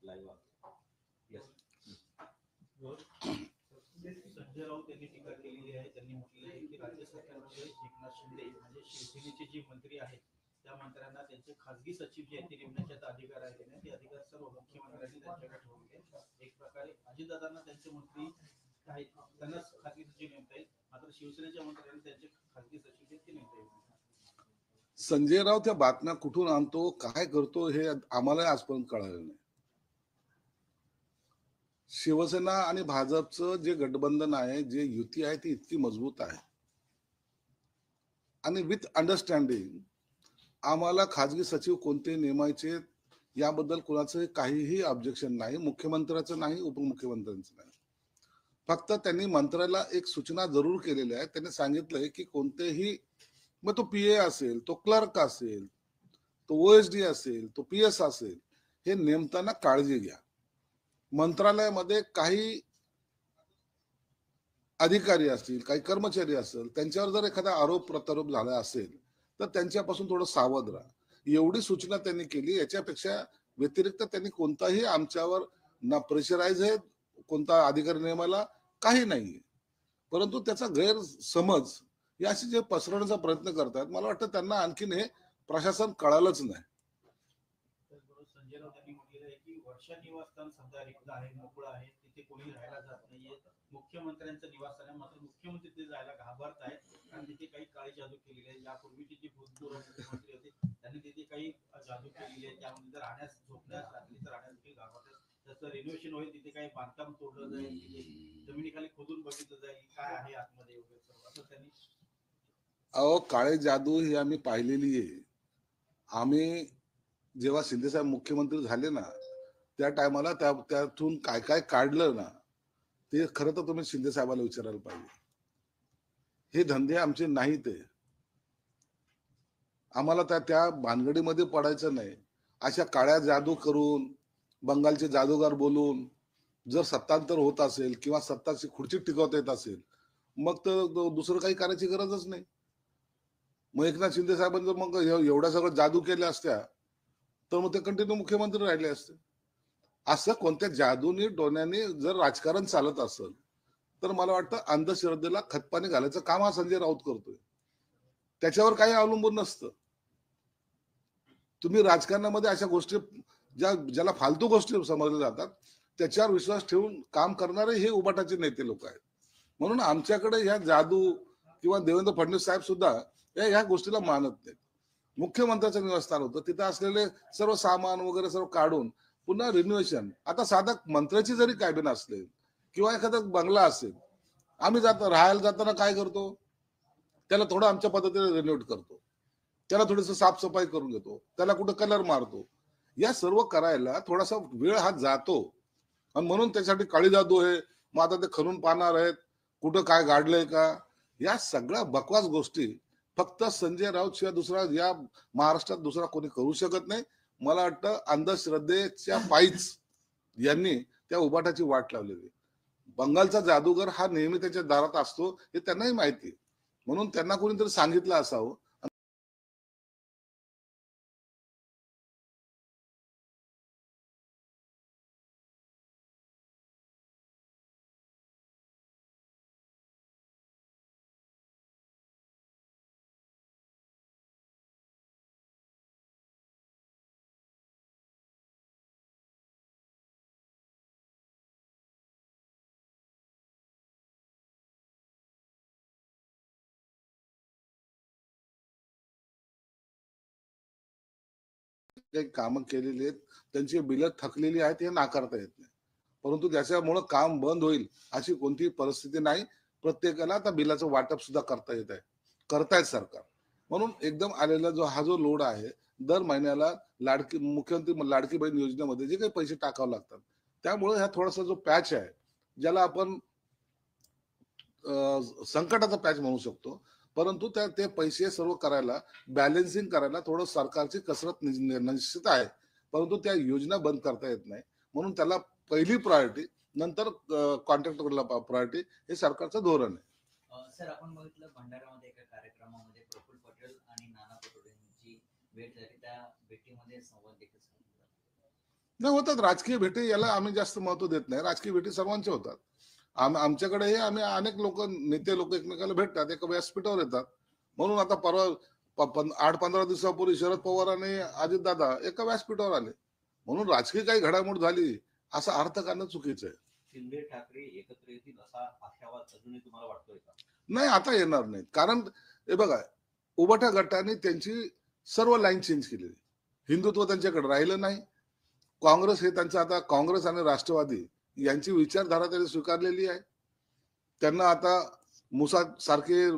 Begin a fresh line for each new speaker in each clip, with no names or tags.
Live yes
Sanjay Raut यांनी टीका केलेली आहे. त्यांनी म्हटलेलं आहे की राज्य सरकारमध्ये एकनाथ शिंदे म्हणजे शिवसेनेचे जे मंत्री आहेत त्या मंत्र्यांना त्यांचे खासगी सचिव जे आहेत ते नेमण्याचे आता अधिकार आहे ना, ते अधिकार सर्व मुख्यमंत्र्यांनी त्यांच्याकडे ठेवले. एक प्रकारे अजितदादांना त्यांचे मंत्री आहेत त्यांनाच खासगी सचिव नेमता येईल, मात्र शिवसेनेच्या मंत्र्यांनी त्यांचे खासगी सचिव जे ते नेमता येईल.
संजय राऊत त्या बातम्या कुठून आणतो, काय करतो, हे आम्हाला आजपर्यंत कळालं नाही. शिवसेना आणि भाजपचं जे गठबंधन आहे, जे युती आहे, ती इतकी मजबूत आहे आणि विथ अंडरस्टँडिंग आम्हाला खाजगी सचिव कोणते नेमायचे याबद्दल कुणाचं काहीही ऑब्जेक्शन नाही, मुख्यमंत्र्याचं नाही, उपमुख्यमंत्र्यांचं नाही. फक्त त्यांनी मंत्र्याला एक सूचना जरूर केलेली आहे. त्यांनी सांगितलंय की कोणतेही, मग तो पीए असेल, तो क्लर्क असेल, तो ओएसडी असेल, तो पीएस असेल, हे नेमताना काळजी घ्या. मंत्रालयामध्ये काही अधिकारी असतील, काही कर्मचारी असेल, त्यांच्यावर जर एखादा आरोप प्रत्यारोप झाला असेल तर त्यांच्यापासून थोडं सावध राहा, एवढी सूचना त्यांनी केली. याच्यापेक्षा व्यतिरिक्त त्यांनी कोणताही आमच्यावर ना प्रेशराईज आहे, कोणता अधिकारी नेमाला काही नाहीये. परंतु त्याचा गैरसमज या अशी जे पसरवण्याचा प्रयत्न करतात, मला वाटतं त्यांना आणखीन हे प्रशासन कळालंच नाही.
संजय राऊत यांनी म्हटलेलं आहे की वर्षा निवासस्थान सध्या रिक्त आहे, मोकळं आहे, तिथे कोणी राहायला जात नाहीये. मुख्यमंत्र्यांचं निवासस्थान आहे, मात्र मुख्यमंत्री तिथे जायला घाबरत आहेत कारण तिथे काही काळी जादू केलेली आहे. यापूर्वीचे जे भूतपूर्व मुख्यमंत्री होते त्यांनी तिथे काही जादू केलेली आहे, त्यामध्ये राहण्यास झोपण्यास रात्रीचं राहण्यास देखील घाबरतात. जसं रिनोव्हेशन होईल तिथे काही बांधकाम तोडलं जाईल, तिथे जमिनीखाली खोदून बघितलं जाईल काय आहे आतमध्ये वगैरे सर्व असं त्यांनी.
अहो, काळे जादू ही आम्ही पाहिलेली आहे. आम्ही जेव्हा शिंदेसाहेब मुख्यमंत्री झाले ना, त्या टायमाला त्यातून काय काय काढलं ना, ते खरं तर तुम्ही शिंदे साहेबाला विचारायला पाहिजे. हे धंदे आमचे नाहीत. आम्हाला त्या भानगडीमध्ये पडायचं नाही. अशा काळ्या जादू करून, बंगालचे जादूगार बोलून जर सत्तांतर होत असेल किंवा सत्ताची खुर्ची टिकवता येत असेल, मग तर दुसरं काही करायची गरजच नाही. मग एकनाथ शिंदे साहेबांनी जर मग एवढ्या सगळं जादू केल्या असत्या तर मग ते कंटिन्यू मुख्यमंत्री राहिले असते. असं कोणत्या जादूनी डोण्याने जर राजकारण चालत असेल तर मला वाटतं अंधश्रद्धेला खतपाणी घालायचं काम हा संजय राऊत करतोय. त्याच्यावर काही अवलंबून नसतं. तुम्ही राजकारणामध्ये अशा गोष्टी ज्याला फालतू गोष्टी समजल्या जातात त्याच्यावर विश्वास ठेवून काम करणारे हे उबाटाचे नेते लोक आहेत. म्हणून आमच्याकडे ह्या जादू किंवा देवेंद्र फडणवीस साहेब सुद्धा ह्या गोष्टीला मानत नाहीत. मुख्यमंत्र्याचं निवासस्थान होतं, तिथं असलेले सर्व सामान वगैरे सर्व काढून पुन्हा रिन्युएशन. आता साधा मंत्र्याची जरी कॅबिन असले किंवा एखादा बंगला असेल, आम्ही राहायला जाताना काय करतो, त्याला थोडं आमच्या पद्धतीने रिन्युएट करतो, त्याला थोडस साफसफाई करून घेतो, त्याला कुठं कलर मारतो. या सर्व करायला थोडासा वेळ हा जातो आणि म्हणून त्यासाठी काळी जादू आहे, मग आता ते खणून पाहणार आहेत, कुठं काय गाडलंय का, या सगळ्या बकवास गोष्टी फक्त संजय राऊत शिवाय दुसरा या महाराष्ट्रात दुसरा कोणी करू शकत नाही. मला वाटतं अंधश्रद्धेच्या पायीच यांनी त्या उबाटाची वाट लावलेली. बंगालचा जादूगर हा नेहमी त्याच्या दारात असतो हे त्यांनाही माहिती, म्हणून त्यांना कोणीतरी सांगितलं असावं. काही कामं केलेली आहेत, त्यांची बिलं थकलेली आहेत, हे नाकारता येत नाही. परंतु त्याच्यामुळे काम बंद होईल अशी कोणतीही परिस्थिती नाही. प्रत्येकाला आता बिलाचं वाटप सुद्धा करता येत आहे, करतायत सरकार. म्हणून एकदम आलेला जो लोड आहे, दर महिन्याला मुख्यमंत्री लाडकी बहीण योजनेमध्ये जे काही पैसे टाकावे लागतात, त्यामुळे हा थोडासा जो पॅच आहे, ज्याला आपण संकटाचा पॅच म्हणू शकतो, परंतु ते पैसे सर्व करायला, बॅलन्सिंग करायला थोडं सरकारची कसरत निश्चित आहे. परंतु त्या योजना बंद करता येत नाही. म्हणून त्याला पहिली प्रायोरिटी, नंतर कॉन्ट्रॅक्टरला प्रायोरिटी, हे सरकारचं धोरण आहे.
सर, आपण बघितलं भंडाऱ्यामध्ये एका कार्यक्रमामध्ये प्रफुल्ल पटेल आणि नाना पटोले यांची भेट झाली, त्या भेटीमध्ये संवाद देखील
नाही होतात राजकीय भेटी, याला आम्ही जास्त महत्व देत नाही. राजकीय भेटी सर्वांच्या होतात. आमच्याकडे हे आम्ही अनेक लोक, नेते लोक एकमेकाला भेटतात, एका व्यासपीठावर येतात. म्हणून आता परवा 8-15 दिवसापूर्वी शरद पवार आणि अजितदादा एका व्यासपीठावर आले. म्हणून राजकीय काही घडामोड झाली असा अर्थ करणं चुकीचं आहे.
शिंदे ठाकरे एकत्र येतील असा आशावाद अजूनही तुम्हाला वाटतोय का?
नाही, आता येणार नाही. कारण हे बघा, उबाटा गटाने त्यांची सर्व लाईन चेंज केलेली. हिंदुत्व त्यांच्याकडे राहिलं नाही. काँग्रेस हे त्यांचं, आता काँग्रेस आणि राष्ट्रवादी यांची विचारधारा त्यांनी स्वीकारलेली आहे. त्यांना आता मुसा सारखे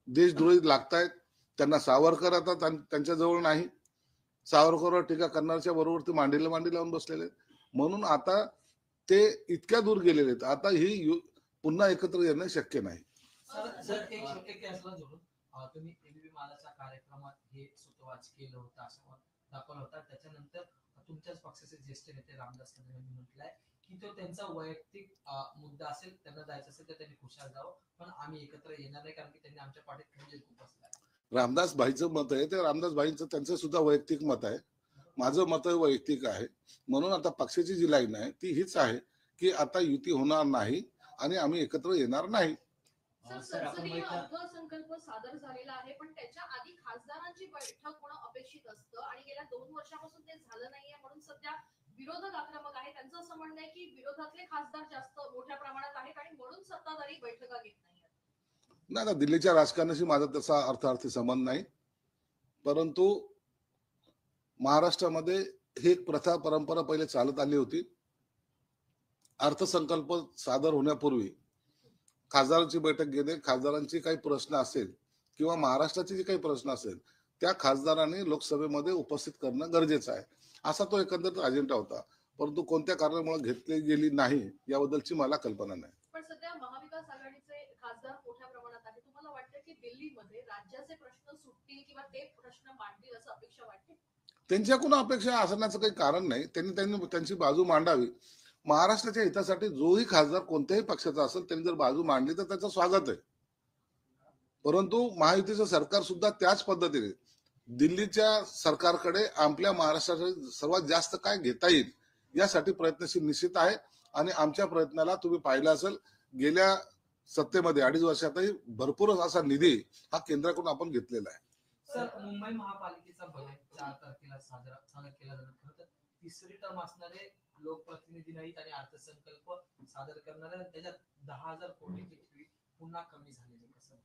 देशद्रोही लागतायत. त्यांना सावरकर आता त्यांच्या जवळ नाही. सावरकरवर टीका करणाऱ्याच्या बरोबर ते मांडीला मांडी लावून बसलेले आहेत. म्हणून आता ते इतक्या दूर गेलेले आहेत. आता ही पुन्हा एकत्र येणं शक्य नाही.
सर एक असला जोडून तुम्ही एबीपी मालाच्या कार्यक्रमात हे सूतवाच केलं होतं असं दाखवलं होता. त्याच्यानंतर तुमच्याच पक्षाचे ज्येष्ठ नेते रामदास कदम यांनी म्हटलंय की तो त्यांचा वैयक्तिक मुद्दा असेल, त्यांना जायचं असेल तर त्यांनी खुशाल जावं, पण आम्ही एकत्र येणार नाही कारण की त्यांनी आमच्या पाठीत खंजीर खूप असलाय.
रामदास भाईचं मत आहे ते रामदास भाईंचं त्यांचं सुद्धा वैयक्तिक मत आहे. माझं मत वैयक्तिक आहे. म्हणून आता पक्षाची जी लाईन आहे ती हीच आहे की आता युती होणार नाही आणि आम्ही एकत्र येणार नाही.
सर, आपण
संसदीय
बघितलं
अर्थसंकल्प सादर झालेला आहे, पण त्याच्या आधी खासदारांची बैठक होणं अपेक्षित असतं आणि गेल्या 2 वर्षापासून ते झालं नाहीये. म्हणून सध्या विरोधक आक्रमक आहे. त्यांचं असं म्हणणं आहे की विरोधातले खासदार जास्त मोठ्या प्रमाणात आहेत आणि म्हणून सत्ताधारी बैठका घेत नाहीये.
नाही, आता दिल्लीच्या राजकारणाशी माझा तसा अर्थार्थी संबंध नाही. परंतु महाराष्ट्रामध्ये ही एक प्रथा परंपरा पहिले चालत आली होती. अर्थसंकल्प सादर होण्यापूर्वी खासदारांची बैठक घेणे, खासदारांची काही प्रश्न असेल किंवा महाराष्ट्राचे जे काही प्रश्न असेल त्या खासदारांनी लोकसभेमध्ये उपस्थित करणं गरजेचं आहे, असा तो एकंदरीत अजेंडा होता. परंतु कोणत्या कारणामुळे घेतली गेली नाही याबद्दलची मला कल्पना नाही.
पण सध्या महाविकास आघाडीचे खासदार मोठ्या प्रमाणात आहे. तुम्हाला वाटतं की दिल्लीमध्ये राज्याचे प्रश्न सुटतील किंवा ते प्रश्न मांडतील असं अपेक्षा वाटते?
त्यांच्याकडून अपेक्षा असण्याचं काही कारण नाही. त्यांनी त्यांची बाजू मांडावी. महाराष्ट्राच्या हितासाठी जोही खासदार कोणत्याही पक्षाचा असेल त्यांनी जर बाजू मांडली तर त्याचं स्वागत आहे. परंतु महायुतीचं सरकार सुद्धा त्याच पद्धतीने दिल्लीच्या सरकारकडे आपल्या महाराष्ट्रासाठी सर्वात जास्त काय घेता येईल यासाठी प्रयत्नशील निश्चित आहे. आणि आमच्या प्रयत्नाला तुम्ही पाहिलं असेल, गेल्या सत्तेमध्ये 2.5 वर्षातही भरपूर असा निधी हा केंद्राकडून आपण घेतलेला आहे.
सर, मुंबई महापालिकेचा बजेट 4 तारखेला सादर केला जाणार. खरं तर तिसरी टर्म असणारे लोकप्रतिनिधी नाहीत आणि अर्थसंकल्प सादर करणारे त्याच्यात 10,000 कोटीची ठेवी पुन्हा कमी झालेली कसं?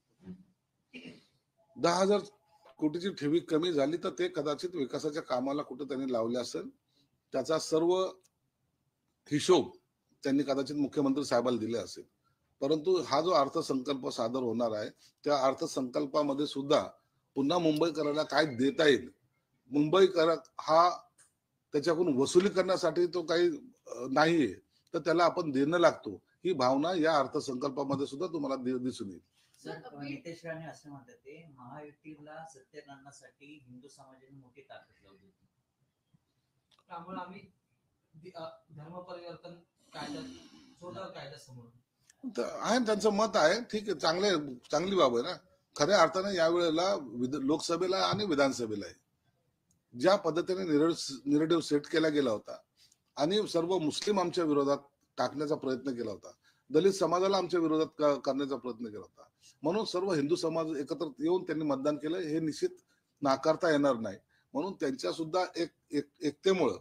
10,000 कोटीची ठेवी कमी झाली तर ते कदाचित विकासाच्या कामाला कुठे त्यांनी लावले असेल. त्याचा सर्व हिशोब त्यांनी कदाचित मुख्यमंत्री साहेबांना दिले असेल. परंतु हा जो अर्थसंकल्प सादर होणार आहे त्या अर्थसंकल्पामध्ये सुद्धा पुन्हा मुंबईकरांना काय देता येईल, मुंबईकर हा त्याच्याकडून वसुली करण्यासाठी तो काही नाहीये, तर त्याला आपण देणं लागतो, ही भावना या अर्थसंकल्पामध्ये सुद्धा तुम्हाला दिसून येईल.
सर, नितेश राणे असं म्हणतात ते महायुतीला सत्तेत आणण्यासाठी हिंदू समाजाने मोठी ताकद लावली होती.
त्यामुळे आम्ही धर्म परिवर्तन कायदा सोडा कायदा समोर
आहे, त्यांचं मत आहे. ठीक आहे, चांगली बाब आहे ना. खऱ्या अर्थाने यावेळेला लोकसभेला आणि विधानसभेला ज्या पद्धतीने निरेटिव्ह सेट केला गेला होता आणि सर्व मुस्लिम आमच्या विरोधात टाकण्याचा प्रयत्न केला होता, दलित समाजाला आमच्या विरोधात करण्याचा प्रयत्न केला होता, म्हणून सर्व हिंदू समाज एकत्र येऊन त्यांनी मतदान केलं, हे निश्चित नाकारता येणार नाही. म्हणून त्यांच्या सुद्धा एकतेमुळं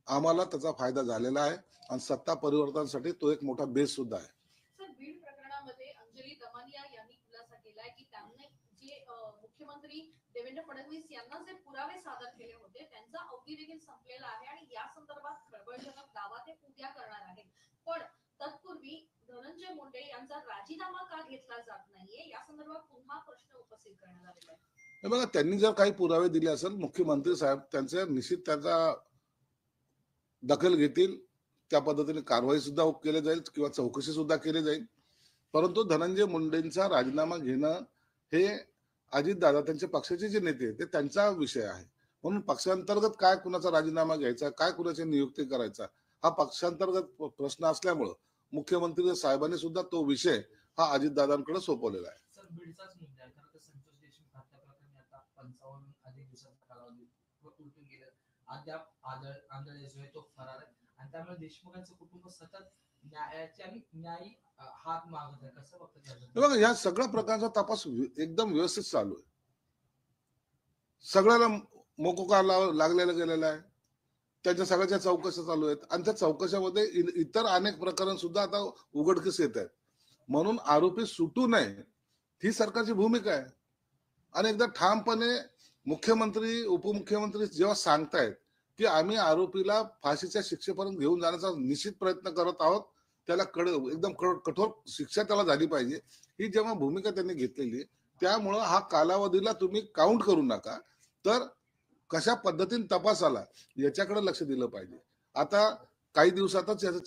आम्हाला त्याचा फायदा झालेला आहे आणि सत्ता परिवर्तनासाठी तो एक मोठा बेस सुद्धा आहे.
सर, बीड प्रकरणामध्ये अंजली दमानिया यांनी खुलासा केलाय की त्यांनी जे मुख्यमंत्री देवेंद्र फडणवीस यांना जे पुरावे सादर केले होते त्यांचा अवधी देखील संपलेला आहे आणि या संदर्भात खळबळजनक दावा ते उद्या करणार आहेत. पण तत्पूर्वी धनंजय मुंडे यांचा राजीनामा का घेतला जात नाहीये या संदर्भात पुन्हा प्रश्न उपस्थित करण्यात आलेला आहे.
बघा, त्यांनी जर काही पुरावे दिले असेल मुख्यमंत्री साहेब त्यांचे निश्चित त्याचा दखल घेतील, त्या पद्धतीने कारवाई सुद्धा केली जाईल किंवा चौकशी सुद्धा केली जाईल. परंतु धनंजय मुंडेंचा राजीनामा घेणं हे अजितदादा त्यांच्या पक्षाचे जे नेते ते त्यांचा विषय आहे. म्हणून पक्षांतर्गत काय कुणाचा राजीनामा घ्यायचा, काय कुणाची नियुक्ती करायचा हा पक्षांतर्गत प्रश्न असल्यामुळं मुख्यमंत्री साहेबांनी सुद्धा तो विषय हा अजितदादांकडे सोपवलेला आहे.
सर, बीडचाच मुद्दा आहे. खरं तर संतोष देशमुख हत्या प्रकरणी आता 55 अधिक दिवसाचा कालावधी उलटून गेलं अद्याप आंधळे जो आहे तो फरार आहे आणि त्यामुळे देशमुखांचं कुटुंब सतत न्यायाचे आणि न्यायी हात मागत आहे. कसं बघतं
हे
त्याबद्दल?
बघा, या सगळ्या प्रकारचा तपास एकदम व्यवस्थित चालू आहे. सगळ्याला मोकोका लागलेला गेलेला आहे. त्याच्या सगळ्याच्या चौकशा चालू आहेत आणि त्या चौकशामध्ये इतर अनेक प्रकरण सुद्धा आता उघडकीस येत आहेत. म्हणून आरोपी सुटू नये ही सरकारची भूमिका आहे. आणि एकदा ठामपणे मुख्यमंत्री उपमुख्यमंत्री जेव्हा सांगतायत की आम्ही आरोपीला फाशीच्या शिक्षेपर्यंत घेऊन जाण्याचा निश्चित प्रयत्न करत आहोत, त्याला एकदम कठोर शिक्षा त्याला झाली पाहिजे, ही जेव्हा भूमिका त्यांनी घेतलेली आहे, त्यामुळं हा कालावधीला तुम्ही काउंट करू नका, तर कशा पद्धतीने तपास आला याच्याकडे लक्ष दिलं पाहिजे. आता काही दिवसातच याचं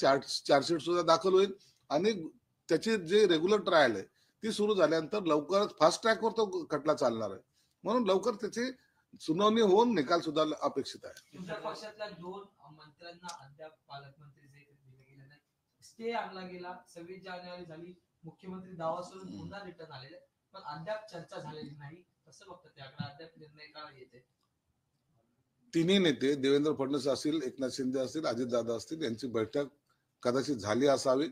चार्जशीट सुद्धा दाखल होईल आणि त्याची जे रेग्युलर ट्रायल आहे ती सुरू झाल्यानंतर लवकरच फास्ट ट्रॅकवर तो खटला चालणार आहे. म्हणून लवकर त्याची सुनावणी होऊन निकाल सुद्धा अपेक्षित आहे.
तुमच्या पक्षातल्या 2 मंत्र्यांना अद्याप पालकमंत्री जे दिले गेले नाही. स्टे आणला गेला, 26 जानेवारी झाली, मुख्यमंत्री दावा सोडून पुन्हा रिटर्न आलेले, पण अद्याप चर्चा झालेली नाही. कसं बघतं त्याकडे? अद्याप निर्णय का येते?
तिन्ही नेते देवेंद्र फडणवीस असतील, एकनाथ शिंदे असतील, अजितदादा असतील, यांची बैठक कदाचित झाली असावी.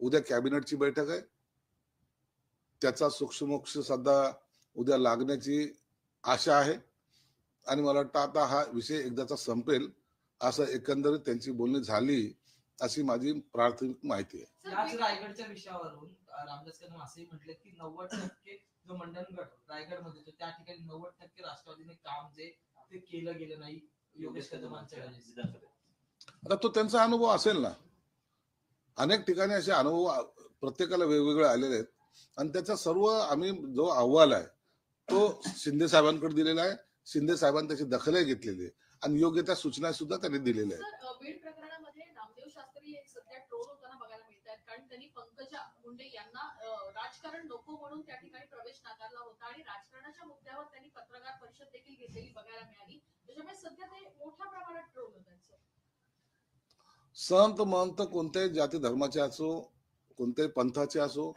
उद्या कॅबिनेटची बैठक आहे. त्याचा सूक्ष्मोक्ष सध्या उद्या लागण्याची आशा आहे आणि मला वाटतं आता हा विषय एकदाचा संपेल असं एकंदरीत त्यांची बोलणी झाली अशी माझी प्राथमिक माहिती आहे.
सर,
याच रायगडच्या विषयावरून रामदास कदम असंही म्हटले की 90% जो मंडणगड रायगडमध्ये होतो त्या ठिकाणी 90% राष्ट्रवादीने काम जे ते केलं गेलं नाही योगेश कदमांच्या वेळेस.
आता तो त्यांचा अनुभव असेल ना. अनेक ठिकाणी असे अनुभव प्रत्येकाला वेगवेगळे आलेले आहेत आणि त्याचा सर्व आम्ही जो अहवाल आहे तो शिंदे साहेबांकडे दिलेला आहे. शिंदे साहेबांनी त्याची दखलही घेतलेली आहे आणि योग्य त्या सूचना सुद्धा त्यांनी दिलेल्या आहेत.
सर, बीड प्रकरणामध्ये नामदेव शास्त्री हे सध्या ट्रोल होताना बघायला मिळत आहेत, कारण त्यांनी पंकजा मुंडे यांना राजकारण नको म्हणून त्या ठिकाणी प्रवेश नाकारला होता आणि राजकारणाच्या मुद्द्यावर त्यांनी पत्रकार परिषद देखील घेतलेली बघायला मिळाली. त्याच्यामुळे सध्या ते मोठ्या प्रमाणात ट्रोल होत आहेत.
संत महंत कोणत्याही जाती धर्माचे असो, कोणत्याही पंथाचे असो,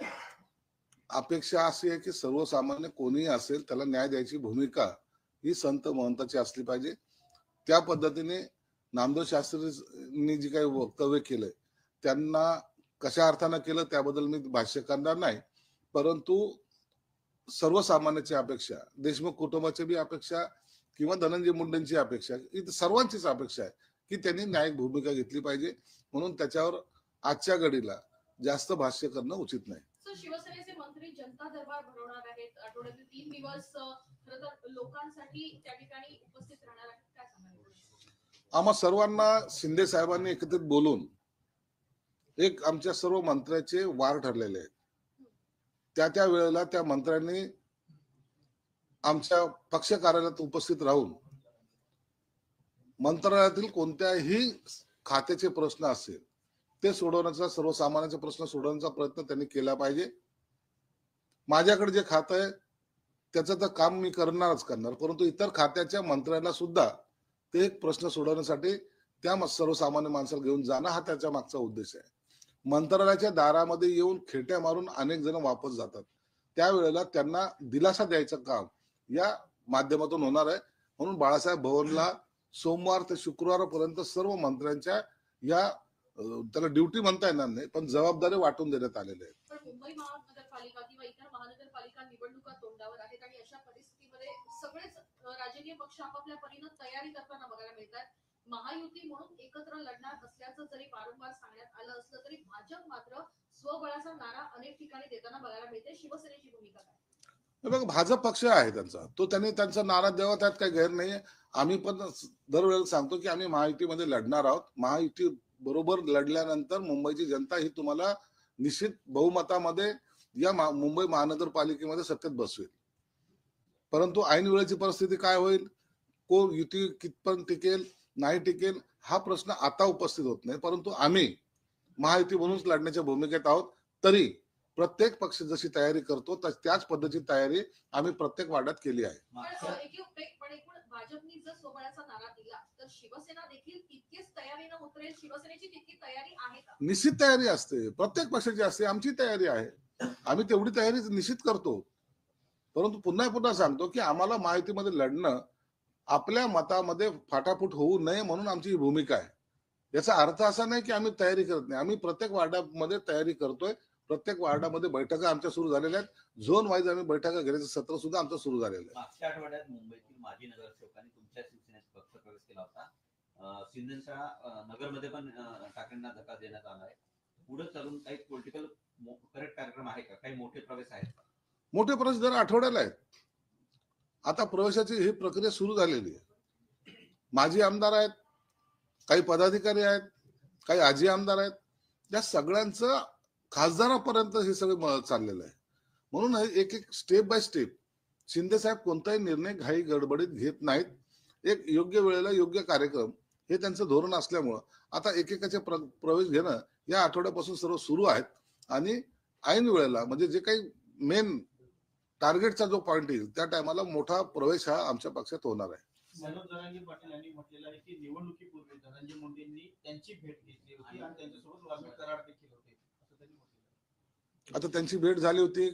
अपेक्षा अशी आहे की सर्वसामान्य कोणीही असेल त्याला न्याय द्यायची भूमिका ही संत महंताची असली पाहिजे. त्या पद्धतीने नामदेव शास्त्रींनी जी काही वक्तव्य केलंय त्यांना कशा अर्थानं केलं त्याबद्दल मी भाष्य करणार नाही, परंतु सर्वसामान्याची अपेक्षा, देशमुख कुटुंबाची बी अपेक्षा किंवा धनंजय मुंडेंची अपेक्षा, ही सर्वांचीच अपेक्षा आहे की त्यांनी न्यायिक भूमिका घेतली पाहिजे. म्हणून त्याच्यावर आजच्या घडीला जास्त भाष्य करणं उचित नाही.
सर, शिवसेनेचे मंत्री जनता दरबार भरवणार आहेत. आठवड्यातील 3 दिवस खरं तर लोकांसाठी त्या ठिकाणी उपस्थित राहणार आहेत. काय सांगाल?
आम्हा सर्वांना शिंदे साहेबांनी एकत्रित बोलून एक आमच्या सर्व मंत्र्याचे वार ठरलेले आहेत. त्या वेळेला त्या मंत्र्यांनी आमच्या पक्ष कार्यालयात उपस्थित राहून मंत्रालयातील कोणत्याही खात्याचे प्रश्न असेल ते सोडवण्याचा, सर्वसामान्यांचे प्रश्न सोडवण्याचा प्रयत्न त्यांनी केला पाहिजे. माझ्याकडे जे खातं आहे त्याचं तर काम मी करणारच करणार, परंतु इतर खात्याच्या मंत्र्यांना सुद्धा ते एक प्रश्न सोडवण्यासाठी त्या सर्वसामान्य माणसाला घेऊन जाणं हा त्याच्या मागचा उद्देश आहे. मंत्रालयाच्या दारामध्ये येऊन खेट्या मारून अनेक जण वापस जातात. त्यावेळेला त्यांना दिलासा द्यायचं काम या माध्यमातून होणार आहे. म्हणून बाळासाहेब भवनला सोमवार ते शुक्रवारपर्यंत सर्व मंत्र्यांच्या या त्याला ड्युटी म्हणता येणार नाही पण जबाबदारी वाटून देण्यात आलेल्या आहेत.
पण मुंबई महानगरपालिका किंवा इतर महानगरपालिका निवडणुका तोंडावर आहेत आणि अशा परिस्थितीमध्ये सगळेच राजकीय पक्ष आपापल्या परीनं तयारी करताना बघायला मिळतात. महायुती म्हणून एकत्र लढणार असल्याचं जरी वारंवार सांगण्यात आलं असलं तरी भाजप मात्र स्वबळाचा नारा अनेक ठिकाणी देताना बघायला मिळते. शिवसेनेची भूमिका काय?
बघ, भाजप पक्ष आहे त्यांचा, तो त्यांनी त्यांचा नारा द्यावा, त्यात काही गैर नाही. आम्ही पण दरवेळेला सांगतो की आम्ही महायुतीमध्ये लढणार आहोत. महायुती बरोबर लढल्यानंतर मुंबईची जनता ही तुम्हाला निश्चित बहुमतामध्ये या मुंबई महानगरपालिकेमध्ये सत्तेत बसवेल. परंतु ऐन वेळेची परिस्थिती काय होईल, कोण युती कितपण टिकेल नाही टिकेल हा प्रश्न आता उपस्थित होत नाही. परंतु आम्ही महायुती म्हणूनच लढण्याच्या भूमिकेत आहोत. तरी प्रत्येक पक्ष जशी तयारी करतो त्याच पद्धतीची तयारी आम्ही प्रत्येक वार्डात केली आहे.
पण एकूण भाजपनी जर स्वबळाचा नारा दिला तर शिवसेना देखील तितकीच तयारीनं उतरेल. शिवसेनेची तितकी तयारी आहे का?
निश्चित तयारी असते, प्रत्येक पक्षाची असते. आमची तयारी आहे, आम्ही तेवढी तयारी निश्चित करतो. परंतु पुन्हा सांगतो की आम्हाला महायुतीमध्ये लढणं आपल्या मतामध्ये फाटाफूट होऊ नये म्हणून आमची ही भूमिका आहे. याचा अर्थ असा नाही की आम्ही तयारी करत नाही. आम्ही प्रत्येक वार्डामध्ये तयारी करतोय. प्रत्येक वार्डामध्ये बैठका आमच्या सुरू झालेल्या आहेत. झोन वाईज आम्ही बैठका घेण्याचं सत्र सुद्धा आमचं सुरू झालेलं आहे.
मागच्या आठवड्यात मुंबईतील माजी नगरसेवकांनी तुमच्या शिवसेनेत पक्ष प्रवेश केला होता. सिंधेच्या नगरमध्ये पण ठाकरेंना धक्का देण्यात आला आहे. पुढे चालून काही पॉलिटिकल करेक्ट कार्यक्रम आहे का? काही मोठे प्रवेश आहेत का?
मोठे प्रवेश दर आठवड्याला आहेत. आता प्रवेशाची ही प्रक्रिया सुरू झालेली आहे. माजी आमदार आहेत, काही पदाधिकारी आहेत, काही आजी आमदार आहेत. या सगळ्यांचं खासदारापर्यंत हे सगळं चाललेलं आहे. म्हणून हे एक एक स्टेप बाय स्टेप शिंदे साहेब कोणताही निर्णय घाई गडबडीत घेत नाहीत. एक योग्य वेळेला योग्य कार्यक्रम हे त्यांचं धोरण असल्यामुळं आता एकेकाचे प्रवेश घेणं या आठवड्यापासून सर्व सुरू आहेत आणि ऐन वेळेला म्हणजे जे काही मेन टार्गेटचा जो पॉईंट येईल त्या टायमाला मोठा प्रवेश हा आमच्या पक्षात होणार आहे.
मनोज जरांगे पाटील यांनी म्हटलेलं आहे की निवडणुकीपूर्वी धनंजय मुंडेंनी त्यांची भेट घेतली होती आणि त्यांच्यासोबत वाल्मिक करार देखील होते असं त्यांनी म्हटलेलं.
आता त्यांची भेट झाली होती,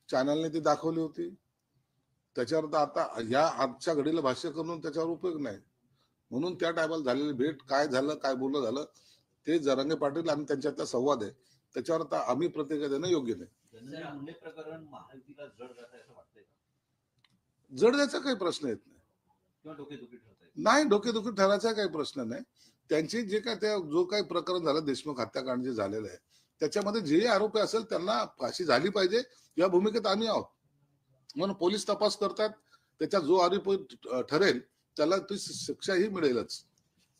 चॅनलने ती दाखवली होती. त्याच्यावर तर आता या आजच्या घडीला भाष्य करून त्याच्यावर उपयोग नाही. म्हणून त्या टायमाला झालेली भेट काय झालं, काय बोलणं झालं ते जरांगे पाटील आणि त्यांच्यातला संवाद आहे. त्याच्यावर आता आम्ही प्रतिक्रिया देणं योग्य नाही.
धनंजय मुंडे प्रकरण महायुतीला जड जात आहे असं वाटतंय का?
जड द्यायचा काही प्रश्न येत नाही.
किंवा डोकेदुखी ठरत आहे?
नाही, डोकेदुखी ठरायचा काही प्रश्न नाही. त्यांची जे काय त्या जो काही प्रकरण झालं देशमुख हत्याकांड जे झालेलं आहे त्याच्यामध्ये जे आरोपी असेल त्यांना फाशी झाली पाहिजे या भूमिकेत आम्ही आहोत. म्हणून पोलीस तपास करतात. त्याच्या जो आरोपी ठरेल त्याला ती शिक्षा ही मिळेलच.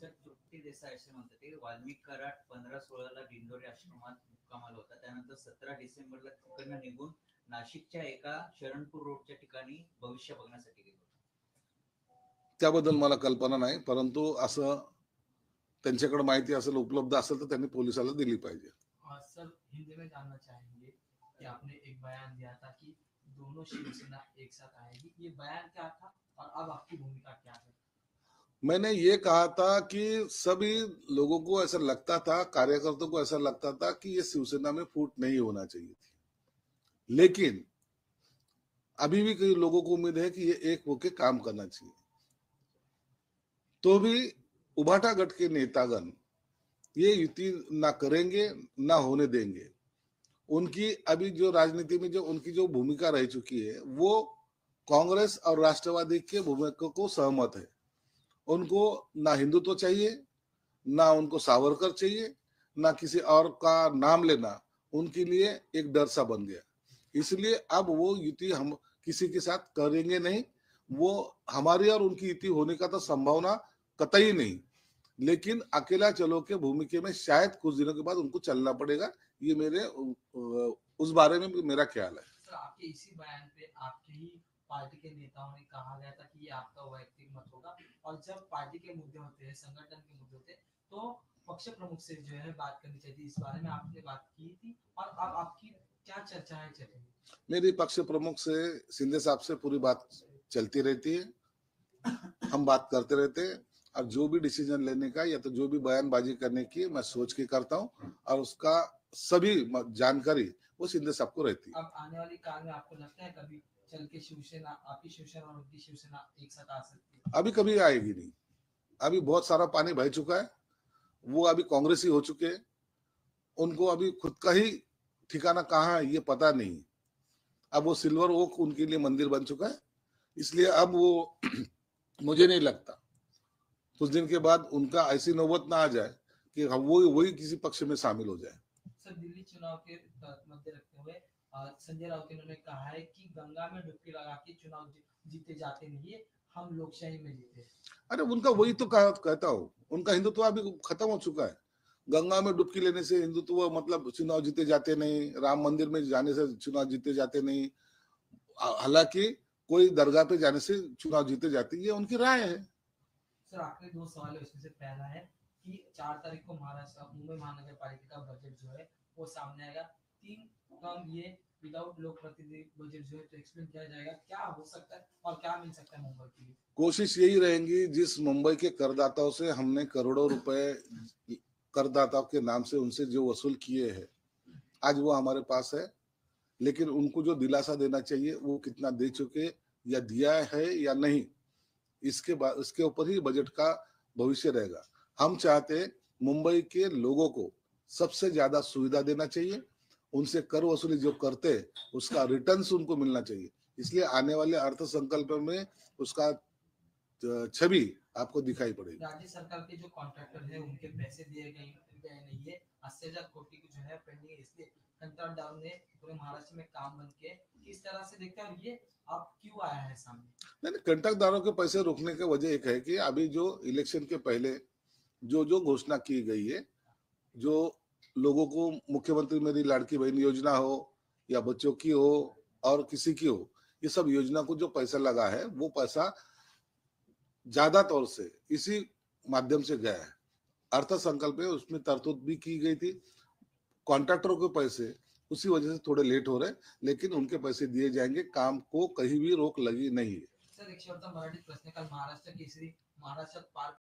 सर, तृप्ती देसाई असे म्हणतात की वाल्मिक कराड 15-16 दिंडोरी आश्रमात मुक्कामाला होता. त्यानंतर 17 डिसेंबरला तिकडनं निघून नाशिकच्या एका शरणपूर रोडच्या ठिकाणी भविष्य बघण्यासाठी गेलो.
त्याबद्दल मला कल्पना नाही, परंतु असं त्यांच्याकडे माहिती असेल, उपलब्ध असेल तर त्यांनी पोलिसाला दिली पाहिजे.
सर, हिंदी में जानना चाहेंगे कि आपने एक बयान दिया था कि दोनों शिवसेना एक साथ आएगी. ये बयान क्या था और अब आपकी भूमिका क्या है?
मैंने ये कहा था कि सभी लोगों को ऐसा लगता था, कार्यकर्ताओं को ऐसा लगता था कि ये शिवसेना में फूट नहीं होना चाहिए थी, लेकिन अभी भी कई लोगों को उम्मीद है कि ये एक होके काम करना चाहिए. तो भी उभाटा गट के नेतागण ये युति ना करेंगे ना होने देंगे. उनकी अभी जो राजनीति में जो उनकी जो भूमिका रह चुकी है वो कांग्रेस और राष्ट्रवादी के भूमिका को सहमत है. उनको ना हिंदुत्व चाहिए, ना उनको सावरकर चाहिए, ना किसी और का नाम लेना उनके लिए एक डर सा बन गया. इसलिए अब वो युति हम किसी के साथ करेंगे नहीं. वो हमारी और उनकी युति होने का तो संभावना कतई नहीं, लेकिन अकेला चलो के भूमिका में शायद कुछ दिनों के बाद उनको चलना पड़ेगा. ये मेरे उस बारे में मेरा ख्याल है.
सर, आपके इसी बयान पे आपके ही पार्टी के नेताओं ने कहा गया था कि ये आपका वैयक्तिक मत होगा और जब पार्टी के मुद्दे होते हैं, संगठन के मुद्दे होते हैं, तो पक्ष प्रमुख से जो है बात करनी चाहिए. इस बारे में आपने बात की थी और अब आपकी क्या चर्चाएं चल रही है?
मेरी पक्ष प्रमुख से शिंदे साहब से पूरी बात चलती रहती है. हम बात करते रहते हैं और जो भी डिसीजन लेने का या तो जो भी बयानबाजी करने की मैं सोच के करता हूँ और उसका सभी जानकारी वो शिंदे साहब को रहती है.
अब आने वाली काल में आपको लगता है कभी चल के शिवसेना, आपकी शिवसेना और उनकी शिवसेना एक साथ आ सकती है?
अभी कभी आएगी नहीं. अभी बहुत सारा पानी बह चुका है. वो अभी कांग्रेसी हो चुके हैं. उनको अभी खुद का ही ठिकाना कहाँ है ये पता नहीं. अब वो सिल्वर ओक उनके लिए मंदिर बन चुका है. इसलिए अब वो मुझे नहीं लगता कुछ दिन के बाद उनका ऐसी नौबत ना आ जाए कि वो वही किसी पक्ष में शामिल हो जाए.
सर, दिल्ली चुनाव के मध्य रखते हुए संजय राउत ने कहा है कि गंगा में डुबकी लगा के चुनाव जीते जाते नहीं है, हम लोकशाही में जीते.
अरे उनका वही तो कहता हूँ. उनका हिंदुत्व अभी खत्म हो चुका है. गंगा में डुबकी लेने से हिंदुत्व मतलब चुनाव जीते जाते नहीं, राम मंदिर में जाने से चुनाव जीते जाते नहीं, हालांकि कोई दरगाह पे जाने से चुनाव जीते जाते, ये उनकी राय है.
सर, आखिरी 2 सवाल है, उसमें से पहला है कि 4 तारीख को महाराष्ट्र मुंबई महानगर पालिका का बजट जो है वो सामने आएगा. 3 टर्म ये विदाउट लोक प्रतिनिधि बजट जो है तो एक्सप्लेन किया जाएगा. क्या हो सकता है और क्या मिल सकता है मुंबई के लिए?
कोशिश यही रहेगी जिस मुंबई के करदाताओं से हमने करोड़ों रुपए करदाताओं के नाम से उनसे जो वसूल किए हैं आज वो हमारे पास है, लेकिन उनको जो दिलासा देना चाहिए वो कितना दे चुके या दिया है या नहीं इसके ऊपर ही बजट का भविष्य रहेगा। हम चाहते हैं मुंबई के लोगों को सबसे ज्यादा सुविधा देना चाहिए, उनसे कर वसूली जो करते हैं उसका रिटर्न्स उनको मिलना चाहिए। इसलिए आने वाले अर्थ संकल्प में उसका छवि आपको दिखाई पड़ेगी।
राज्य सरकार के जो कॉन्ट्रैक्टर है उनके पैसे दिए गए नहीं है, 80,000 कोटी की जो है पेंडिंग है, इसलिए कंत्राटदारों ने पूरे महाराष्ट्र में काम बंद किए। किस तरह से देखते हैं और ये अब क्यों आया है सामने?
नहीं, कंट्रैक्टदारों के पैसे रोकने की वजह एक है कि अभी जो इलेक्शन के पहले जो जो घोषणा की गई है, जो लोगों को मुख्यमंत्री मेरी लाड़की बहन योजना हो या बच्चों की हो और किसी की हो, ये सब योजना को जो पैसा लगा है वो पैसा ज्यादा तौर से इसी माध्यम से गया है। अर्थ संकल्प है उसमें तरतूद भी की गई थी। कॉन्ट्रैक्टरों के पैसे उसी वजह से थोड़े लेट हो रहे हैं, लेकिन उनके पैसे दिए जाएंगे, काम को कहीं भी रोक लगी नहीं है।
सर एक शेवटचा मराठीत प्रश्न, काल महाराष्ट्र केसरी महाराष्ट्रात पार